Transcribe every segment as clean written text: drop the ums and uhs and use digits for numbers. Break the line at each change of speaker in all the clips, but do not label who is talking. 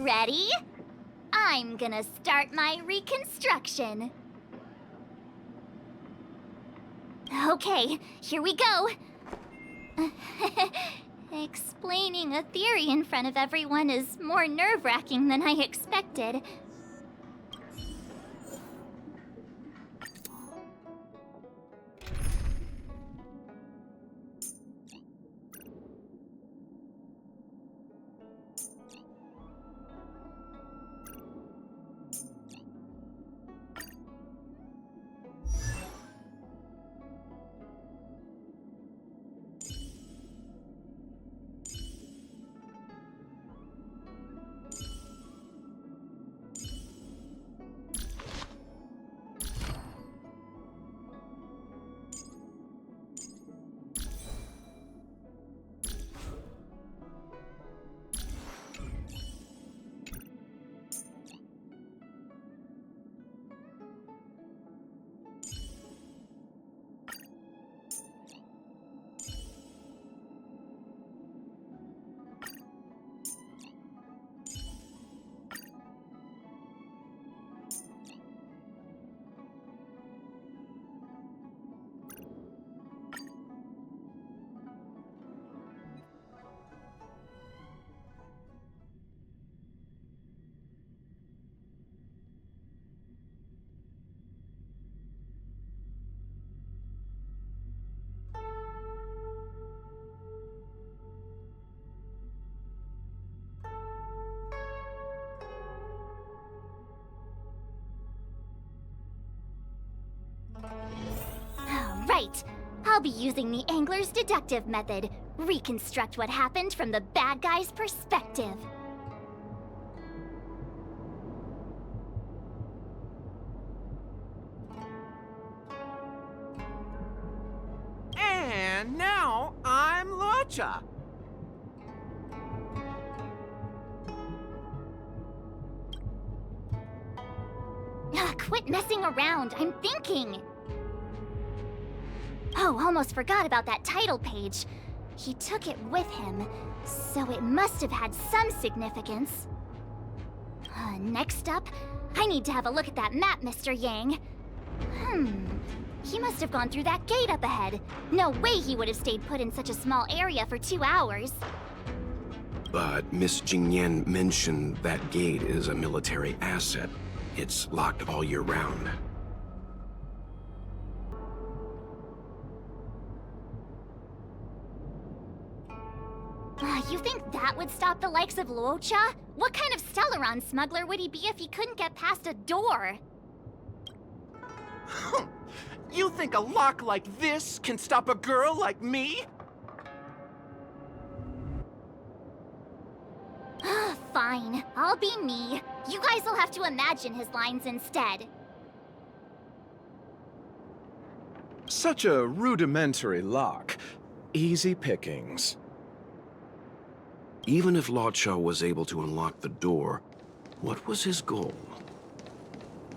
Ready? I'm gonna start my reconstruction. Okay, here we go. Explaining a theory in front of everyone is more nerve-wracking than I expected. Right! I'll be using the angler's deductive method. Reconstruct what happened from the bad guy's perspective.
And now I'm Lucha.
Quit messing around. I'm thinking. Oh, almost forgot about that title page. He took it with him, so it must have had some significance. Next up, I need to have a look at that map, Mr. Yang. He must have gone through that gate up ahead. No way he would have stayed put in such a small area for 2 hours.
But Miss Jingyan mentioned that gate is a military asset. It's locked all year round.
You think that would stop the likes of Luocha? What kind of Stellaron smuggler would he be if he couldn't get past a door?
You think a lock like this can stop a girl like me?
Fine, I'll be me. You guys will have to imagine his lines instead.
Such a rudimentary lock. Easy pickings.
Even if Lucha was able to unlock the door, what was his goal?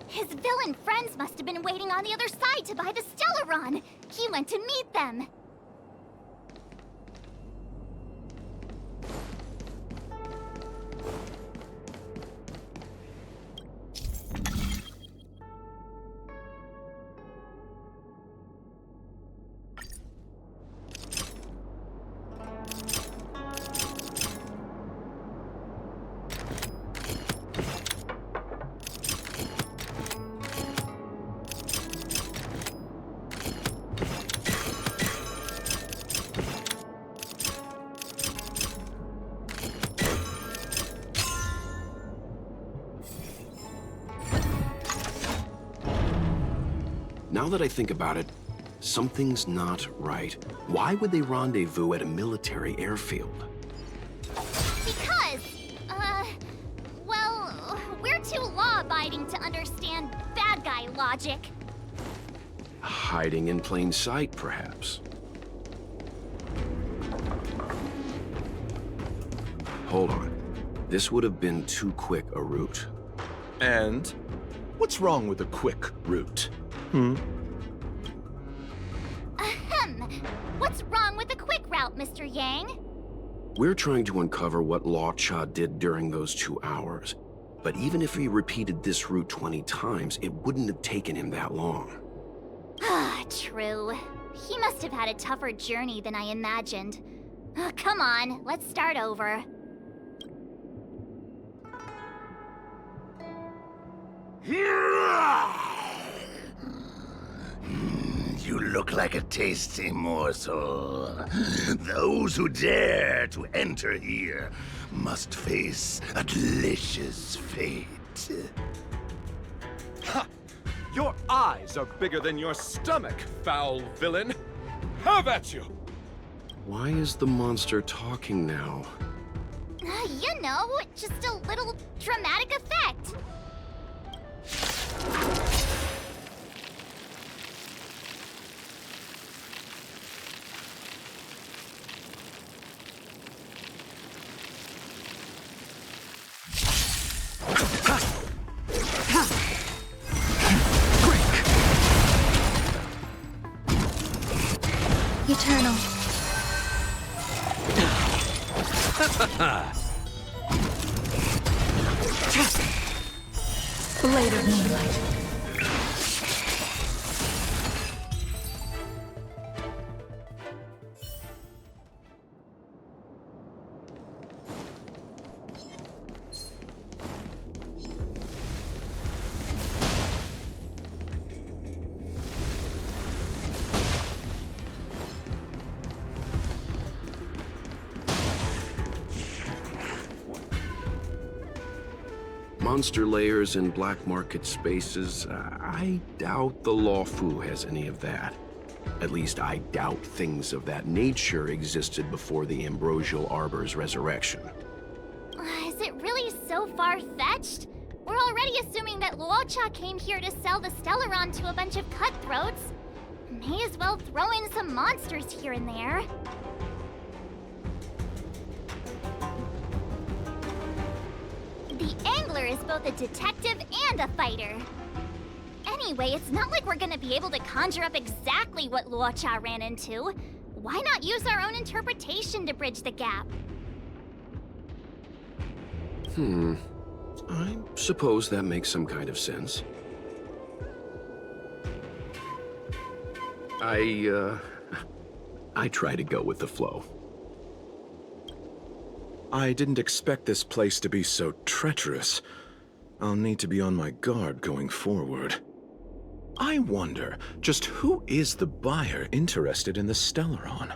His villain friends must have been waiting on the other side to buy the Stellaron. He went to meet them.
Now that I think about it, something's not right. Why would they rendezvous at a military airfield?
Because, well, we're too law-abiding to understand bad guy logic.
Hiding in plain sight, perhaps. Hold on. This would have been too quick a route.
And what's wrong with a quick route?
Ahem. What's wrong with the quick route, Mr. Yang?
We're trying to uncover what Luo Cha did during those 2 hours. But even if he repeated this route 20 times, it wouldn't have taken him that long.
Ah, true. He must have had a tougher journey than I imagined. Come on, let's start over.
You look like a tasty morsel. Those who dare to enter here must face a delicious fate.
Ha! Your eyes are bigger than your stomach, foul villain! Have at you!
Why is the monster talking now?
You know, just a little dramatic effect.
Eternal. Blade of Moonlight.
Monster layers in black market spaces, I doubt the Lawfu has any of that. At least I doubt things of that nature existed before the Ambrosial Arbor's resurrection.
Is it really so far-fetched? We're already assuming that Luo Cha came here to sell the Stellaron to a bunch of cutthroats. May as well throw in some monsters here and there. The Angler is both a detective and a fighter. Anyway, it's not like we're gonna be able to conjure up exactly what Luo Cha ran into. Why not use our own interpretation to bridge the gap?
I suppose that makes some kind of sense. I try to go with the flow.
I didn't expect this place to be so treacherous. I'll need to be on my guard going forward. I wonder, just who is the buyer interested in the Stellaron?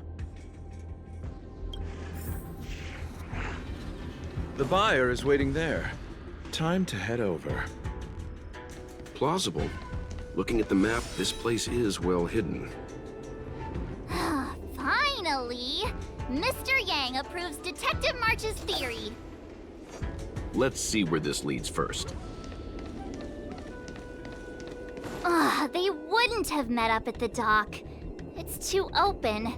The buyer is waiting there. Time to head over.
Plausible. Looking at the map, this place is well hidden.
Finally! Mr. Yang approves Detective March's theory.
Let's see where this leads first.
They wouldn't have met up at the dock. It's too open.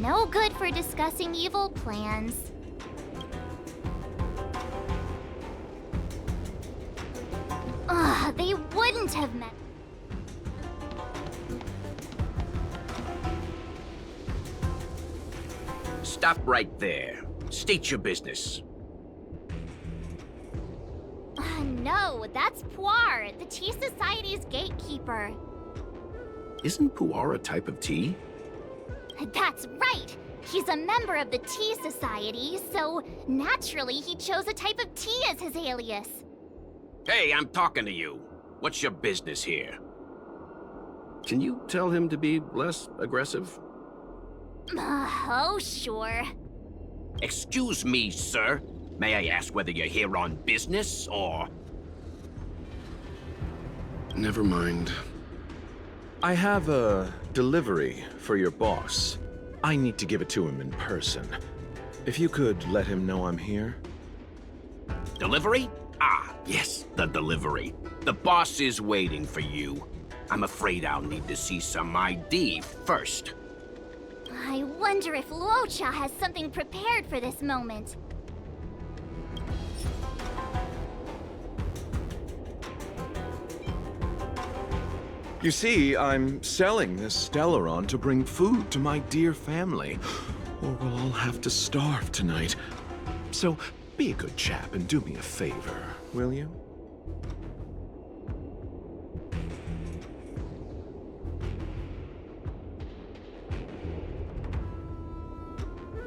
No good for discussing evil plans. They wouldn't have met.
Stop right there. State your business.
No, that's Puar, the Tea Society's gatekeeper.
Isn't Puar a type of tea?
That's right! He's a member of the Tea Society, so naturally he chose a type of tea as his alias.
Hey, I'm talking to you. What's your business here? Can you tell him to be less aggressive?
Oh, sure.
Excuse me, sir. May I ask whether you're here on business, or... Never mind.
I have a delivery for your boss. I need to give it to him in person. If you could let him know I'm here.
Delivery? Ah, yes, the delivery. The boss is waiting for you. I'm afraid I'll need to see some ID first.
I wonder if Luo Cha has something prepared for this moment.
You see, I'm selling this Stellaron to bring food to my dear family. or we'll all have to starve tonight. So, be a good chap and do me a favor, will you?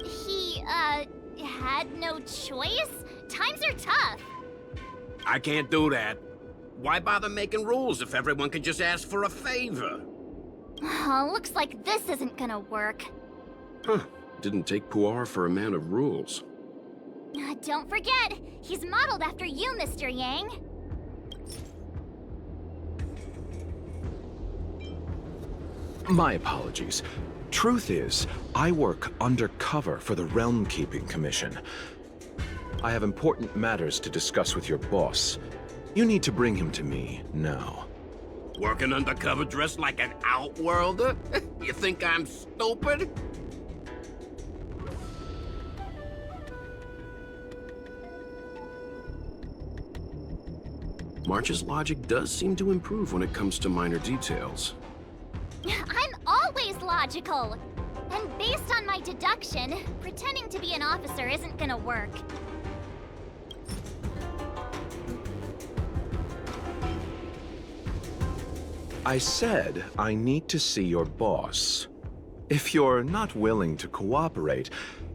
He, had no choice? Times are tough.
I can't do that. Why bother making rules if everyone can just ask for a favor?
Looks like this isn't gonna work.
Huh. Didn't take Puar for a man of rules.
Don't forget, he's modeled after you, Mr. Yang.
My apologies. Truth is, I work undercover for the Realm Keeping Commission. I have important matters to discuss with your boss. You need to bring him to me now.
Working undercover dressed like an outworlder? You think I'm stupid?
March's logic does seem to improve when it comes to minor details.
I'm always logical. And based on my deduction, pretending to be an officer isn't gonna work.
I said I need to see your boss. If you're not willing to cooperate,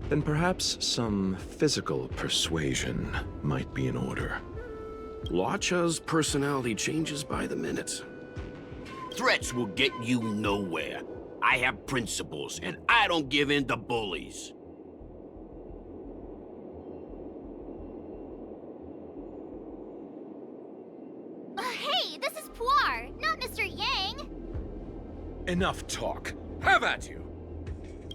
then perhaps some physical persuasion might be in order.
Lacha's personality changes by the minute.
Threats will get you nowhere. I have principles, and I don't give in to bullies.
Hey, this is Puar, not Mr. Yang.
Enough talk. Have at you!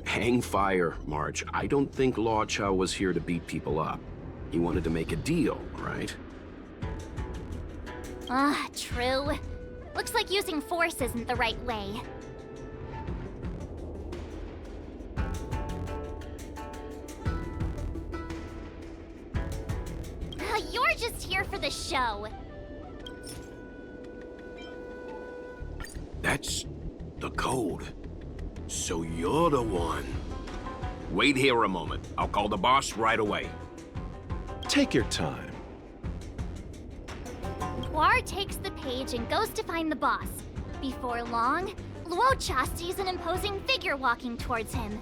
Hang fire, March. I don't think Lacha was here to beat people up. He wanted to make a deal, right?
True. Looks like using force isn't the right way. You're just here for the show.
That's the code. So you're the one. Wait here a moment. I'll call the boss right away.
Take your time.
Puar takes the page and goes to find the boss. Before long, Luocha sees an imposing figure walking towards him.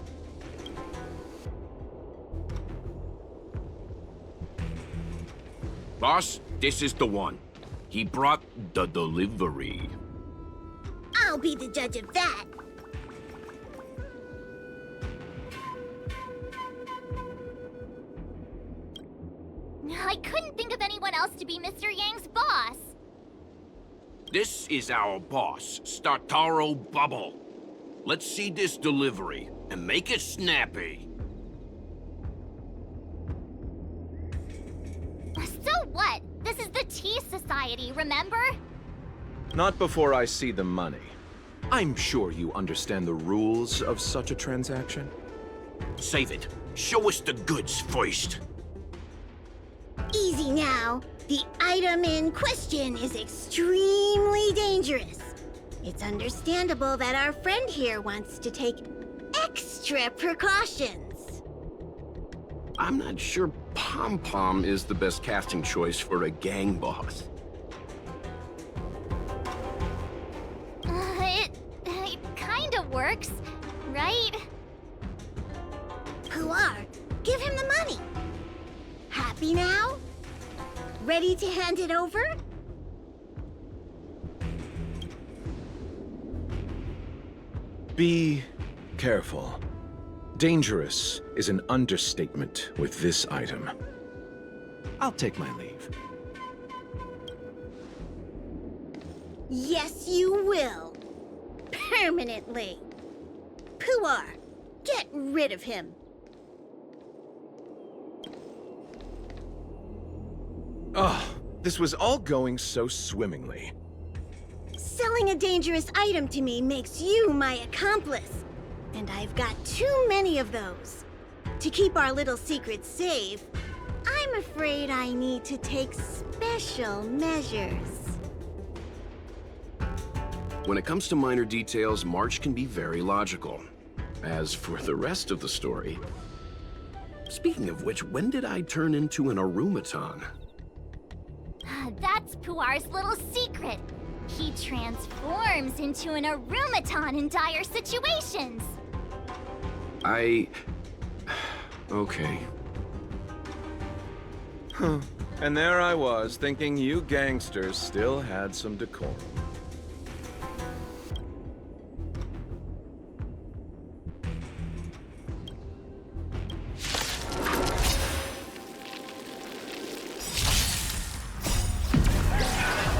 Boss, this is the one. He brought the delivery.
I'll be the judge of that.
I couldn't think of anyone else to be Mr. Yang's boss.
This is our boss, Startaro Bubble. Let's see this delivery, and make it snappy.
So what? This is the Tea Society, remember?
Not before I see the money. I'm sure you understand the rules of such a transaction.
Save it. Show us the goods first.
Easy now. The item in question is extremely dangerous. It's understandable that our friend here wants to take extra precautions.
I'm not sure Pom Pom is the best casting choice for a gang boss.
It kinda works, right?
Puar, give him the money. Happy now? Ready to hand it over?
Be careful. Dangerous is an understatement with this item. I'll take my leave.
Yes, you will. Permanently. Puar, get rid of him.
Oh, this was all going so swimmingly.
Selling a dangerous item to me makes you my accomplice. And I've got too many of those. To keep our little secret safe, I'm afraid I need to take special measures.
When it comes to minor details, March can be very logical. As for the rest of the story... Speaking of which, when did I turn into an Arumaton?
That's Puar's little secret. He transforms into an Arumaton in dire situations.
Okay.
Huh. And there I was, thinking you gangsters still had some decorum.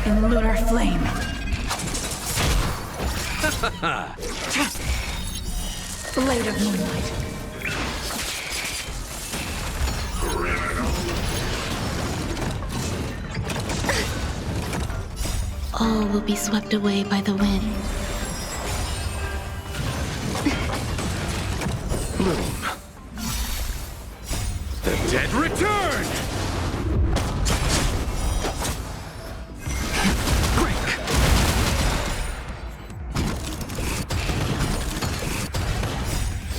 In lunar flame. Blade of moonlight.
All will be swept away by the wind.
Bloom. The dead return!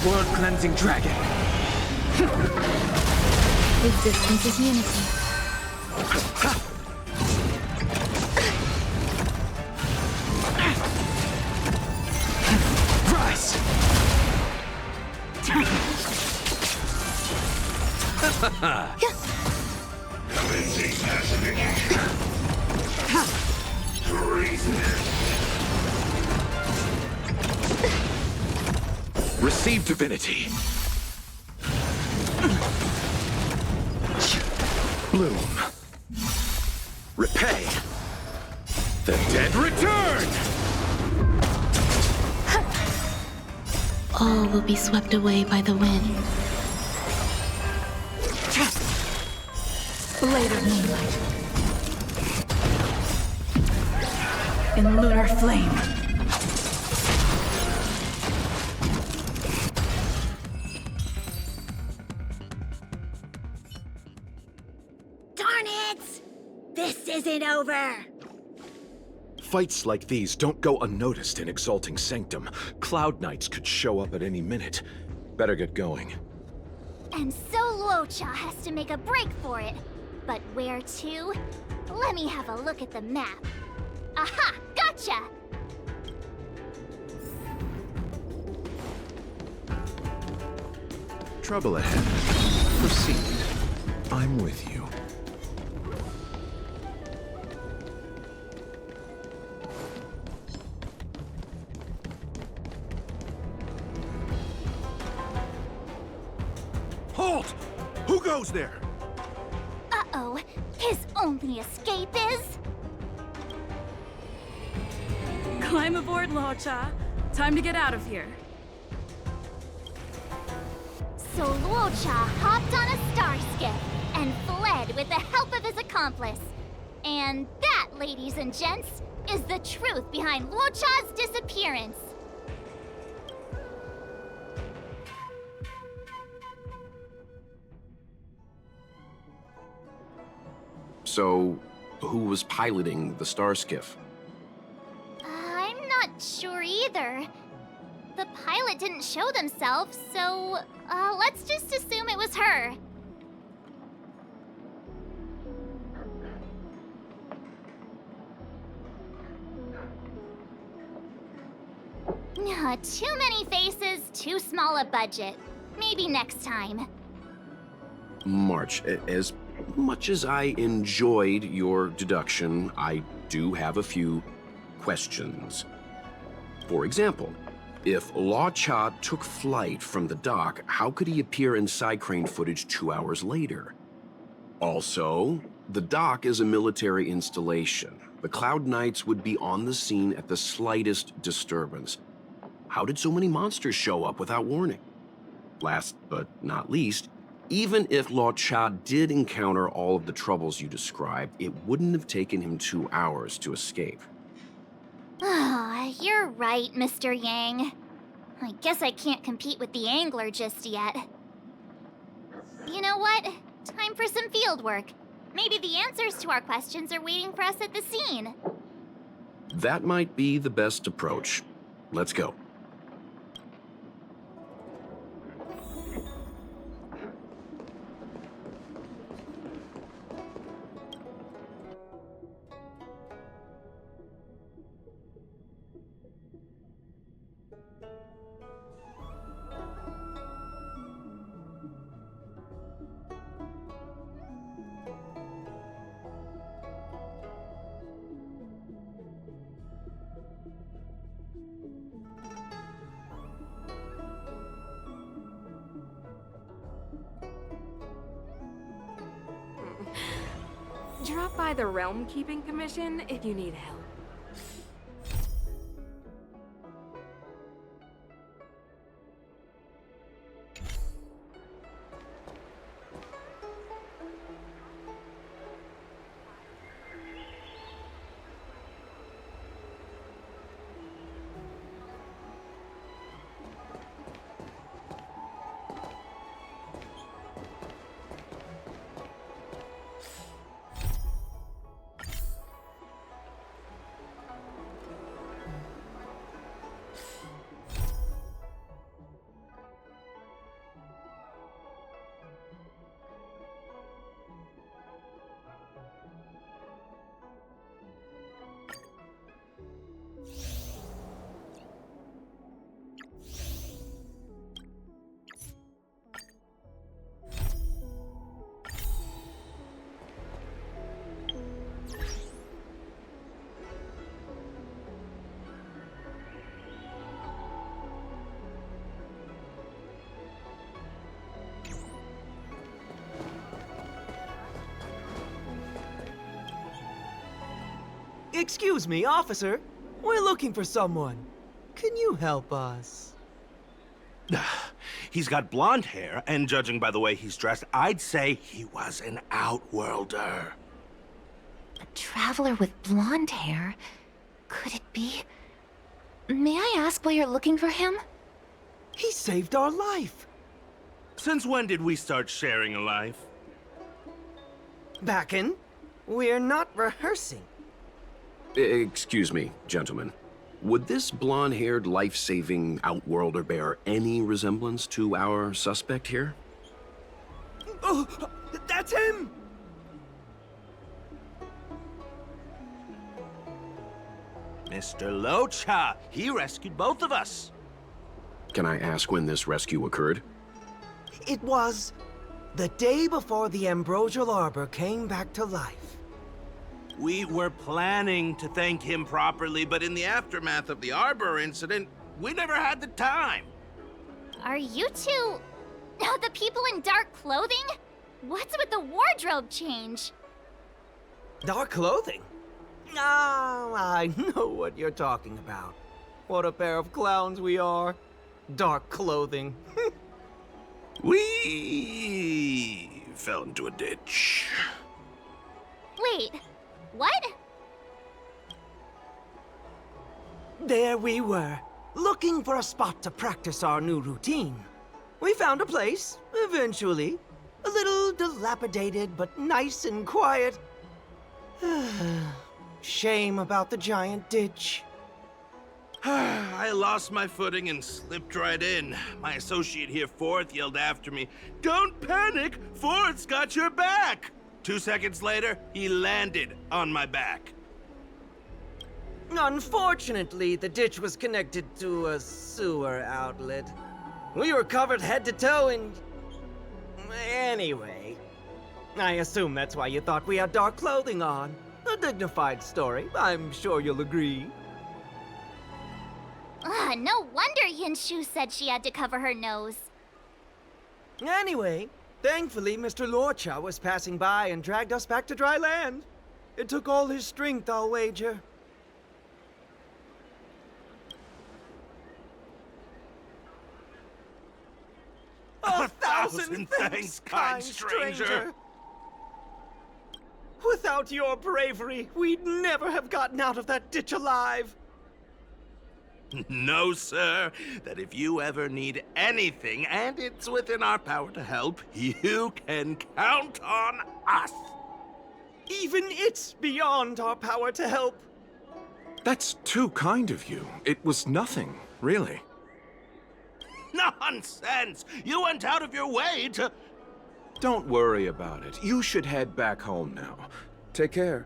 World-cleansing dragon.
Existence is unity.
Rise!
Commencing pacification.
Receive divinity. Bloom. Repay. The dead return!
All will be swept away by the wind.
Blade of moonlight. In lunar flame.
Darn it! This isn't over!
Fights like these don't go unnoticed in Exalting Sanctum. Cloud Knights could show up at any minute. Better get going.
And so Luocha has to make a break for it. But where to? Let me have a look at the map. Aha! Gotcha!
Trouble ahead. Proceed. I'm with you.
Halt! Who goes there?
Uh-oh. His only escape is...
Climb aboard, Luocha. Time to get out of here.
So Luocha hopped on a star skiff and fled with the help of his accomplice. And that, ladies and gents, is the truth behind Luocha's disappearance.
So, who was piloting the star skiff?
I'm not sure either. The pilot didn't show themselves, so let's just assume it was her. Too many faces, too small a budget. Maybe next time.
March, as much as I enjoyed your deduction, I do have a few questions. For example, if Luocha took flight from the dock, how could he appear in side crane footage 2 hours later? Also, the dock is a military installation. The Cloud Knights would be on the scene at the slightest disturbance. How did so many monsters show up without warning? Last but not least, even if Luocha did encounter all of the troubles you described, it wouldn't have taken him 2 hours to escape.
You're right, Mr. Yang. I guess I can't compete with the angler just yet. You know what? Time for some field work. Maybe the answers to our questions are waiting for us at the scene.
That might be the best approach. Let's go.
Drop by the Realm Keeping Commission if you need help.
Excuse me, officer. We're looking for someone. Can you help us?
He's got blonde hair, and judging by the way he's dressed, I'd say he was an outworlder.
A traveler with blonde hair? Could it be? May I ask why you're looking for him?
He saved our life.
Since when did we start sharing a life?
Backen, we're not rehearsing.
Excuse me, gentlemen. Would this blonde-haired, life-saving outworlder bear any resemblance to our suspect here?
Oh, that's him!
Mr. Locha, he rescued both of us.
Can I ask when this rescue occurred?
It was the day before the Ambrosial Arbor came back to life.
We were planning to thank him properly, but in the aftermath of the Arbor incident, we never had the time.
Are you two... the people in dark clothing? What's with the wardrobe change?
Dark clothing? Ah, I know what you're talking about. What a pair of clowns we are. Dark clothing.
We fell into a ditch.
Wait, what?
There we were, looking for a spot to practice our new routine. We found a place, eventually. A little dilapidated, but nice and quiet. Shame about the giant ditch.
I lost my footing and slipped right in. My associate here, Fourth, yelled after me, "Don't panic! Fourth's got your back!" 2 seconds later, he landed on my back.
Unfortunately, the ditch was connected to a sewer outlet. We were covered head to toe in... Anyway, I assume that's why you thought we had dark clothing on. A dignified story, I'm sure you'll agree.
No wonder Yinshu said she had to cover her nose.
Anyway, thankfully Mr. Lorcha was passing by and dragged us back to dry land. It took all his strength, I'll wager. A thousand thanks, kind stranger! Without your bravery, we'd never have gotten out of that ditch alive.
No, sir. That if you ever need anything, and it's within our power to help, you can count on us.
Even it's beyond our power to help.
That's too kind of you. It was nothing, really.
Nonsense! You went out of your way to...
Don't worry about it. You should head back home now. Take care.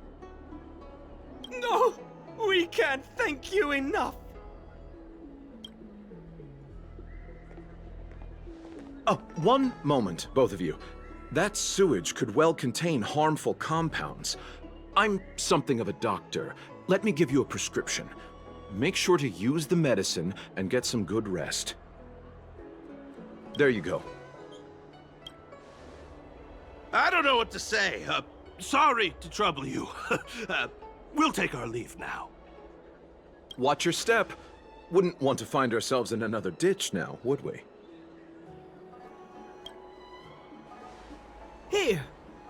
No, we can't thank you enough.
Oh, one moment, both of you. That sewage could well contain harmful compounds. I'm something of a doctor. Let me give you a prescription. Make sure to use the medicine and get some good rest. There you go.
I don't know what to say. sorry to trouble you. We'll take our leave now.
Watch your step. Wouldn't want to find ourselves in another ditch now, would we?
Here,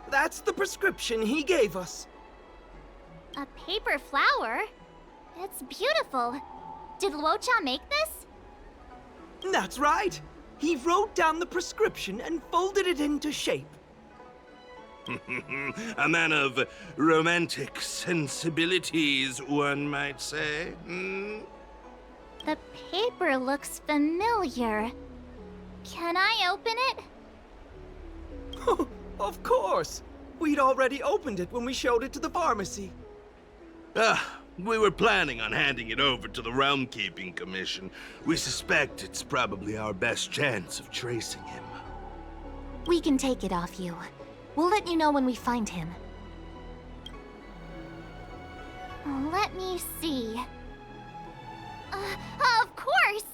that's the prescription he gave us.
A paper flower? It's beautiful. Did Luocha make this?
That's right. He wrote down the prescription and folded it into shape.
A man of romantic sensibilities, one might say. Hmm?
The paper looks familiar. Can I open it?
Of course. We'd already opened it when we showed it to the pharmacy.
We were planning on handing it over to the Realm Keeping Commission. We suspect it's probably our best chance of tracing him.
We can take it off you. We'll let you know when we find him.
Let me see. Of course!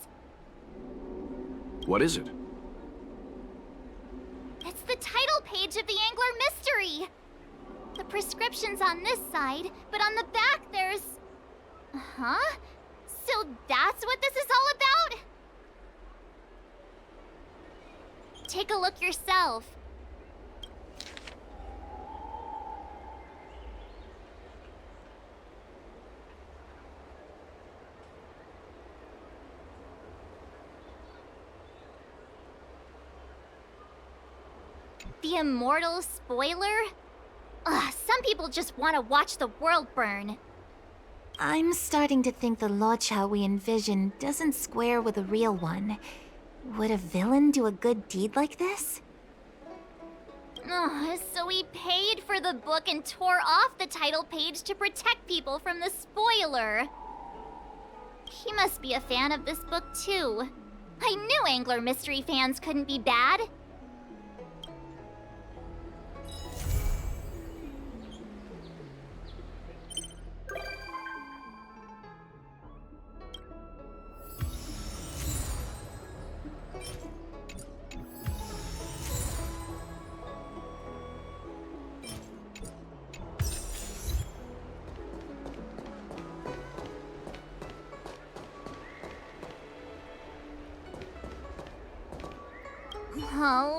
What is it?
It's the title page of the Angler Mystery! The prescription's on this side, but on the back there's... Huh? So that's what this is all about? Take a look yourself. The immortal spoiler? Ugh, some people just want to watch the world burn.
I'm starting to think the Luocha we envision doesn't square with a real one. Would a villain do a good deed like this?
Ugh, so he paid for the book and tore off the title page to protect people from the spoiler. He must be a fan of this book too. I knew Angler Mystery fans couldn't be bad.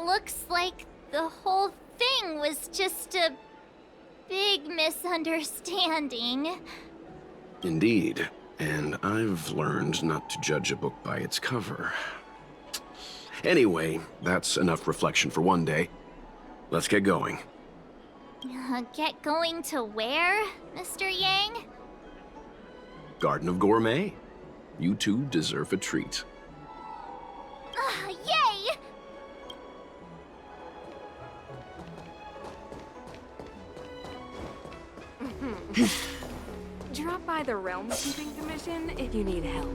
Looks like the whole thing was just a big misunderstanding.
Indeed. And I've learned not to judge a book by its cover. Anyway, that's enough reflection for one day. Let's get going.
Get going to where, Mr. Yang?
Garden of Gourmet. You two deserve a treat.
Yay!
Drop by the Realm Keeping Commission if you need help.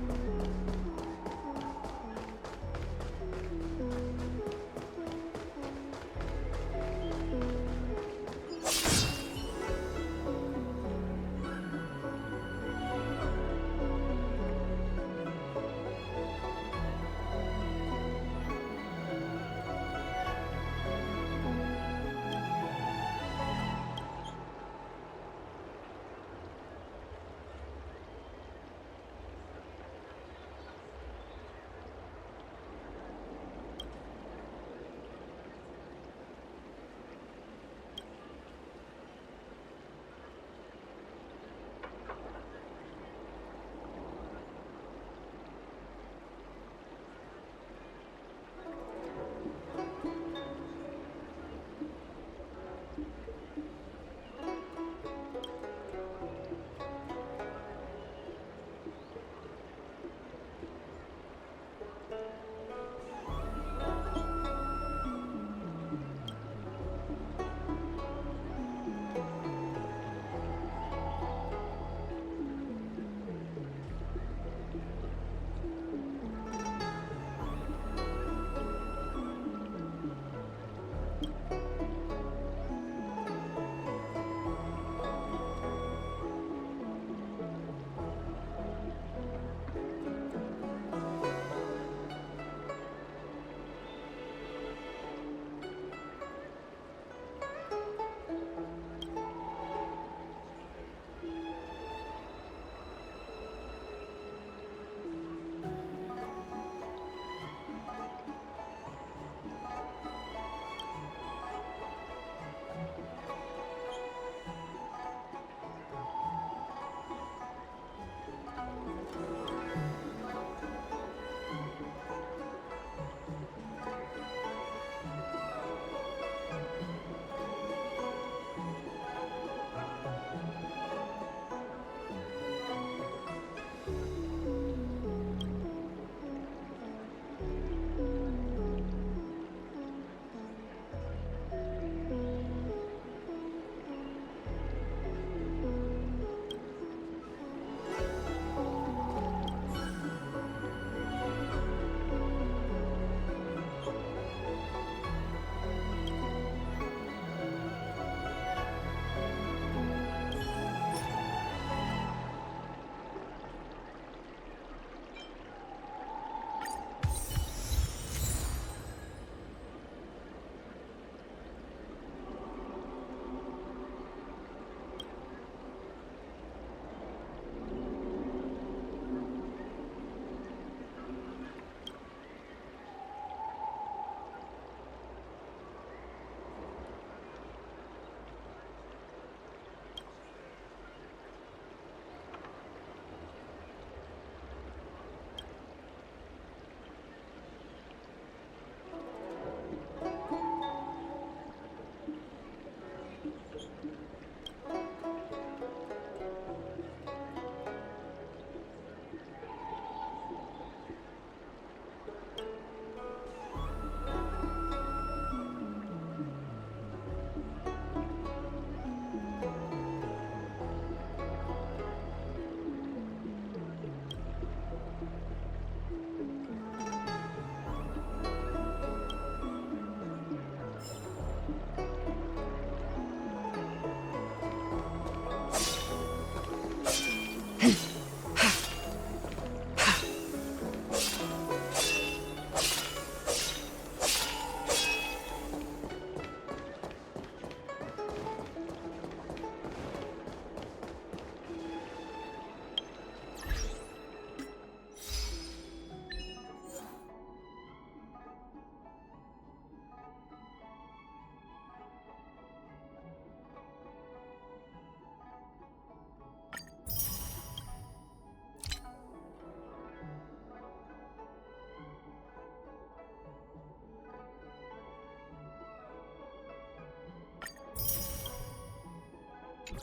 In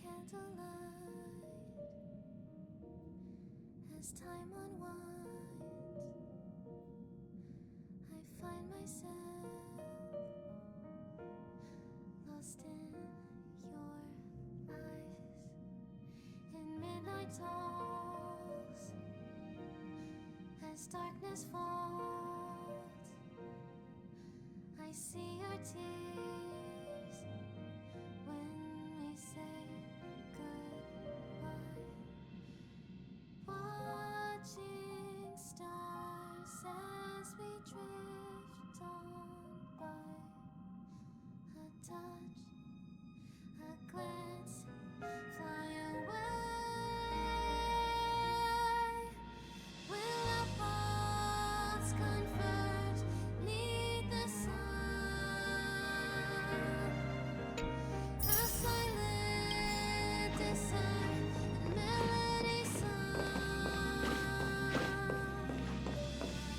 candlelight, as time unwinds, I find myself lost in your eyes. In midnight talks, as darkness falls, I see your tears when we say goodbye. Watching stars as we drift on by. A touch, a glance, fly away. Will our paths converge 'neath the sun? A silent desire, melody sung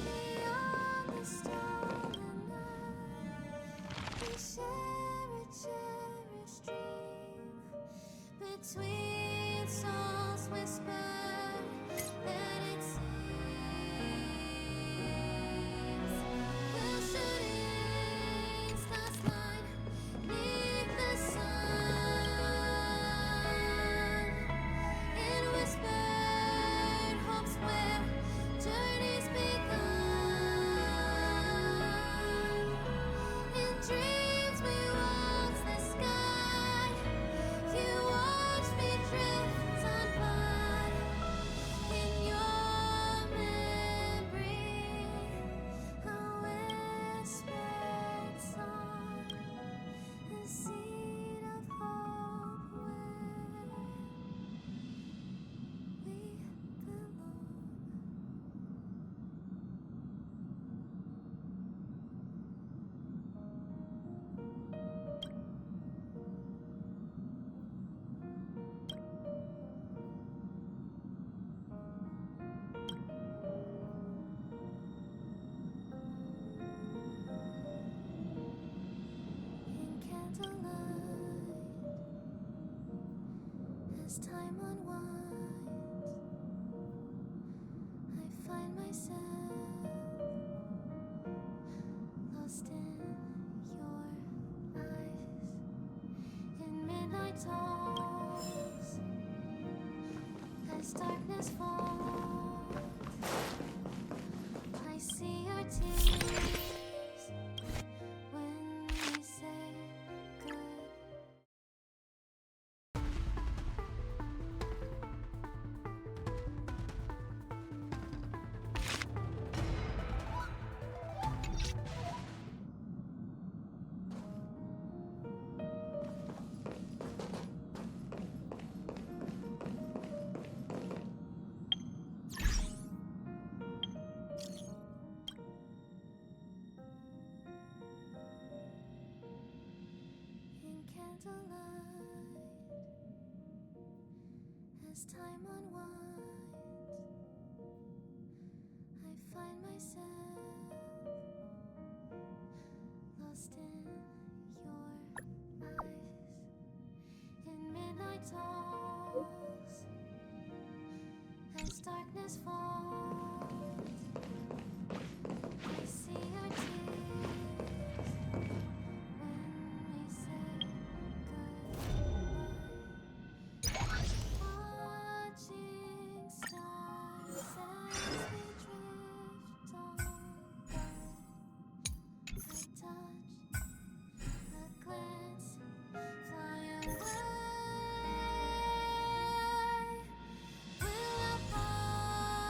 beyond the stolen night. We share a cherished dream between souls whispered that it seems. Will shooting stars line 'neath the sun? In whispered hopes where journeys begun. In dreams we waltz the sky. You watch me drift on by. In your memory, a whispered song, a seed of hope where we belong. In candlelight, as time unwinds, I find myself lost in your eyes. In midnight talks, as darkness falls, I see your tears when we say goodbye. In candlelight, as time unwinds, I find myself lost in your eyes. In midnight talks, as darkness falls, I see your tears when we say goodbye. Watching stars as we drift on by. A touch, a glance, fly away. Will our paths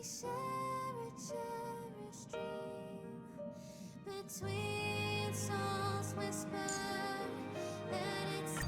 share a cherished dream between souls whisper, and it's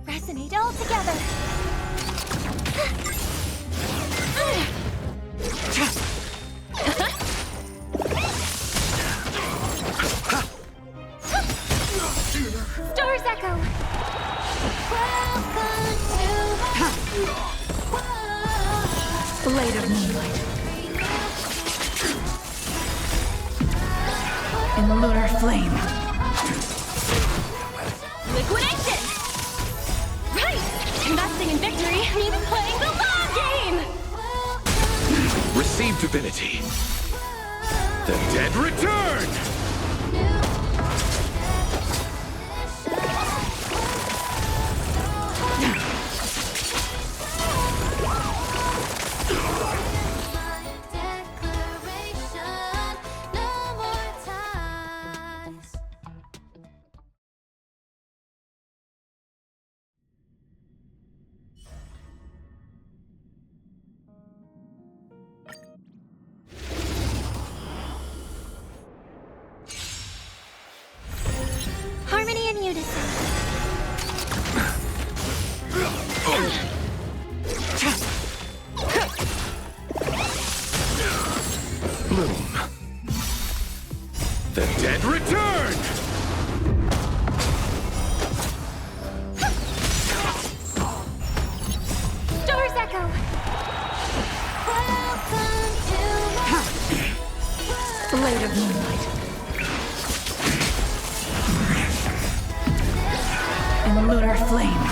Resonate all together. Stars echo.
Blade of moonlight. In the lunar flame.
Liquidation. Right. Investing in victory means playing the long game.
Receive divinity. The dead return!
declaration, no more ties.
Harmony and unison.
Bloom. The dead return!
Stars echo.
Blade of moonlight. In the lunar flame.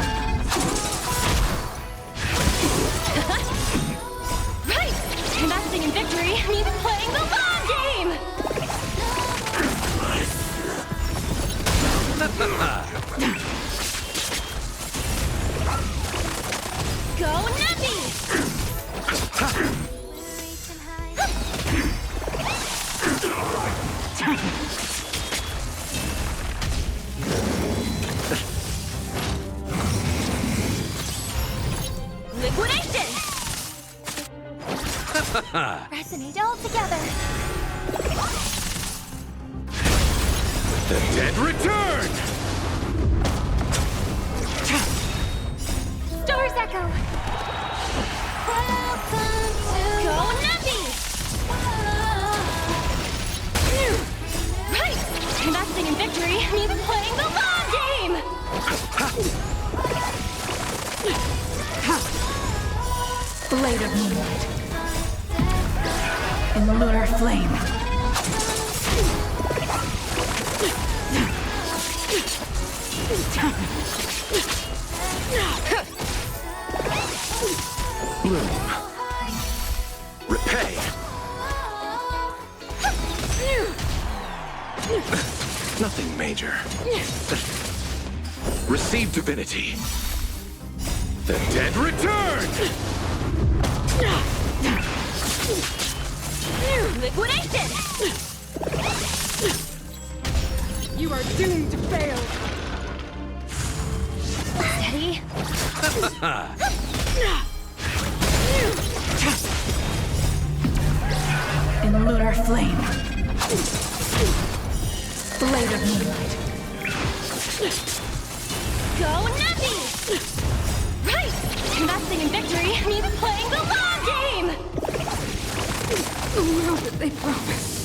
Right. Investing in victory means playing the long game. Go Nappy! Liquidation! Resonate all together.
The dead return!
Stars echo. Go Nappy! Right! Investing in victory means playing the long game!
Blade of moonlight. In the lunar flame.
Bloom. Repay. Nothing major. Receive divinity. The dead return!
Liquidation!
You are doomed to fail.
Steady.
In the lunar flame. Blade of moonlight.
Go Nappy! Right! Investing in victory means playing the long game!
The world that they promised.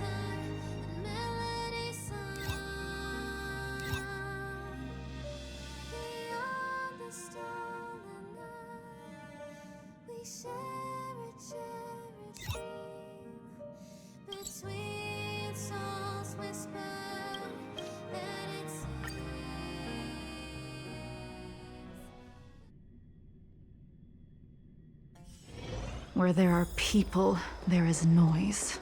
and melody sung. Beyond the stolen night, we share a cherished dream. Between souls whisper, and it seems
Where there are people, there is noise.